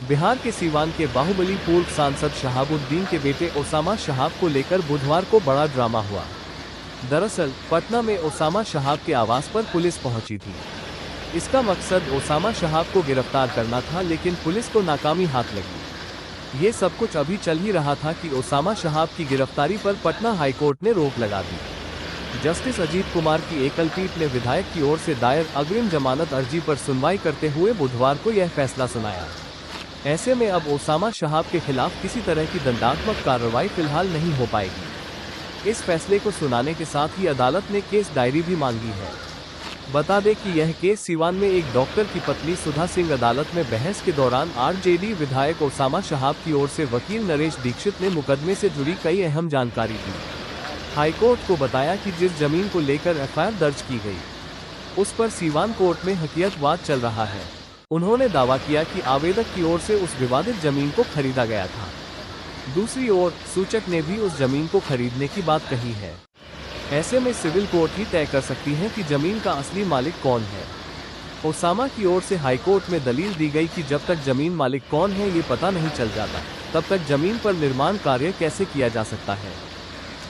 बिहार के सीवान के बाहुबली पूर्व सांसद शहाबुद्दीन के बेटे ओसामा शहाब को लेकर बुधवार को बड़ा ड्रामा हुआ। दरअसल पटना में ओसामा शहाब के आवास पर पुलिस पहुंची थी। इसका मकसद ओसामा शहाब को गिरफ्तार करना था, लेकिन पुलिस को नाकामी हाथ लगी। ये सब कुछ अभी चल ही रहा था कि ओसामा शहाब की गिरफ्तारी पर पटना हाईकोर्ट ने रोक लगा दी। जस्टिस अजीत कुमार की एकल पीठ ने विधायक की ओर से दायर अग्रिम जमानत अर्जी पर सुनवाई करते हुए बुधवार को यह फैसला सुनाया। ऐसे में अब ओसामा शहाब के खिलाफ किसी तरह की दंडात्मक कार्रवाई फिलहाल नहीं हो पाएगी। इस फैसले को सुनाने के साथ ही अदालत ने केस डायरी भी मांगी है। बता दें कि यह केस सीवान में एक डॉक्टर की पत्नी सुधा सिंह अदालत में बहस के दौरान आरजेडी विधायक ओसामा शहाब की ओर से वकील नरेश दीक्षित ने मुकदमे से जुड़ी कई अहम जानकारी दी। हाईकोर्ट को बताया कि जिस जमीन को लेकर एफआईआर दर्ज की गई, उस पर सीवान कोर्ट में हकीकतवाद चल रहा है। उन्होंने दावा किया कि आवेदक की ओर से उस विवादित जमीन को खरीदा गया था। दूसरी ओर सूचक ने भी उस जमीन को खरीदने की बात कही है। ऐसे में सिविल कोर्ट ही तय कर सकती है कि जमीन का असली मालिक कौन है। ओसामा की ओर से हाईकोर्ट में दलील दी गई कि जब तक जमीन मालिक कौन है ये पता नहीं चल जाता, तब तक जमीन पर निर्माण कार्य कैसे किया जा सकता है।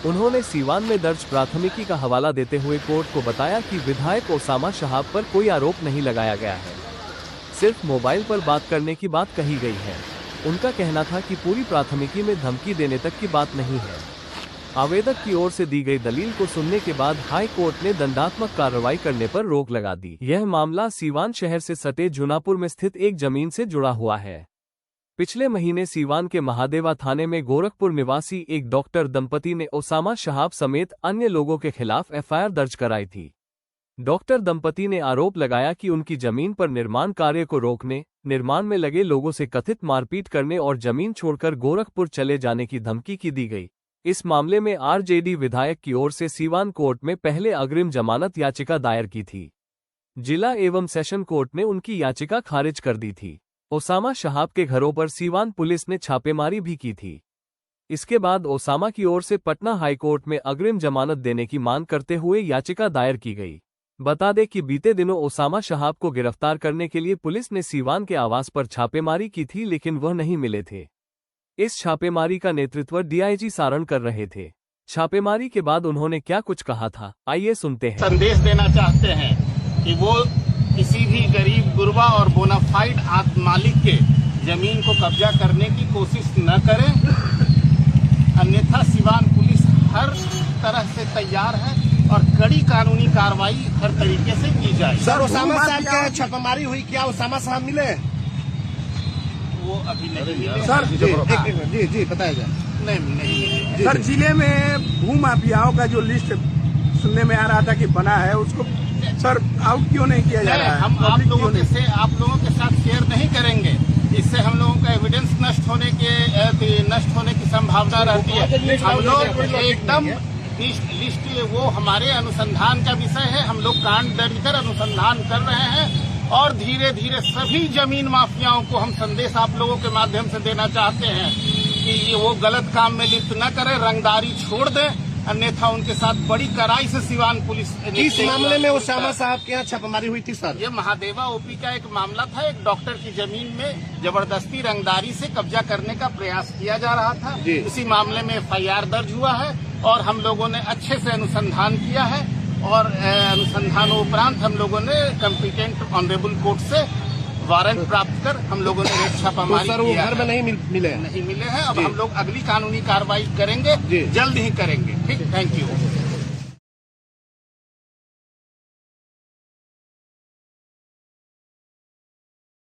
उन्होंने सीवान में दर्ज प्राथमिकी का हवाला देते हुए कोर्ट को बताया कि विधायक ओसामा शहाब पर कोई आरोप नहीं लगाया गया है, सिर्फ मोबाइल पर बात करने की बात कही गई है। उनका कहना था कि पूरी प्राथमिकी में धमकी देने तक की बात नहीं है। आवेदक की ओर से दी गई दलील को सुनने के बाद हाई कोर्ट ने दंडात्मक कार्रवाई करने पर रोक लगा दी। यह मामला सीवान शहर से सटे जूनापुर में स्थित एक जमीन से जुड़ा हुआ है। पिछले महीने सीवान के महादेवा थाने में गोरखपुर निवासी एक डॉक्टर दंपति ने ओसामा शहाब समेत अन्य लोगों के खिलाफ एफआईआर दर्ज कराई थी। डॉक्टर दंपति ने आरोप लगाया कि उनकी जमीन पर निर्माण कार्य को रोकने, निर्माण में लगे लोगों से कथित मारपीट करने और जमीन छोड़कर गोरखपुर चले जाने की धमकी की दी गई। इस मामले में आरजेडी विधायक की ओर से सीवान कोर्ट में पहले अग्रिम जमानत याचिका दायर की थी। जिला एवं सेशन कोर्ट ने उनकी याचिका खारिज कर दी थी। ओसामा शहाब के घरों पर सीवान पुलिस ने छापेमारी भी की थी। इसके बाद ओसामा की ओर से पटना हाईकोर्ट में अग्रिम जमानत देने की मांग करते हुए याचिका दायर की गई। बता दें कि बीते दिनों ओसामा शहाब को गिरफ्तार करने के लिए पुलिस ने सीवान के आवास पर छापेमारी की थी, लेकिन वह नहीं मिले थे। इस छापेमारी का नेतृत्व डीआईजी सारण कर रहे थे। छापेमारी के बाद उन्होंने क्या कुछ कहा था, आइए सुनते हैं। संदेश देना चाहते हैं कि वो किसी भी गरीब गुरबा और बोनाफाइड मालिक के जमीन को कब्जा करने की कोशिश न करें, अन्यथा सीवान पुलिस हर तरह से तैयार है और कड़ी कानूनी कार्रवाई हर तरीके से की जाए। सर, ओसामा साहब क्या छापेमारी हुई, क्या ओसामा साहब मिले? वो अभी नहीं मिले। सर जी बताइए। नहीं मिले। सर, जिले में भू माफियाओं का जो लिस्ट सुनने में आ रहा था कि बना है, उसको सर आउट क्यों नहीं किया जा रहा है? हम आप लोगों के साथ शेयर नहीं करेंगे। इससे हम लोगों का एविडेंस नष्ट होने की संभावना रहती है। हम लोग एकदम लिस्ट वो हमारे अनुसंधान का विषय है। हम लोग कांड दर्ज कर अनुसंधान कर रहे हैं और धीरे धीरे सभी जमीन माफियाओं को हम संदेश आप लोगों के माध्यम से देना चाहते हैं कि वो गलत काम में लिप्त न करें, रंगदारी छोड़ दें, अन्यथा उनके साथ बड़ी कड़ाई से सीवान पुलिस। इस मामले में ओसामा साहब के यहाँ छापेमारी हुई थी सर? ये महादेवा ओपी का एक मामला था। एक डॉक्टर की जमीन में जबरदस्ती रंगदारी से कब्जा करने का प्रयास किया जा रहा था। इसी मामले में एफआईआर दर्ज हुआ है और हम लोगों ने अच्छे से अनुसंधान किया है और अनुसंधानोपरांत हम लोगों ने कम्पिटेंट ऑनरेबल कोर्ट से वारंट प्राप्त कर हम लोगों ने रेड छापामारी तो किया। घर में नहीं मिले हैं। अब हम लोग अगली कानूनी कार्रवाई करेंगे, जल्द ही करेंगे। ठीक, थैंक यू।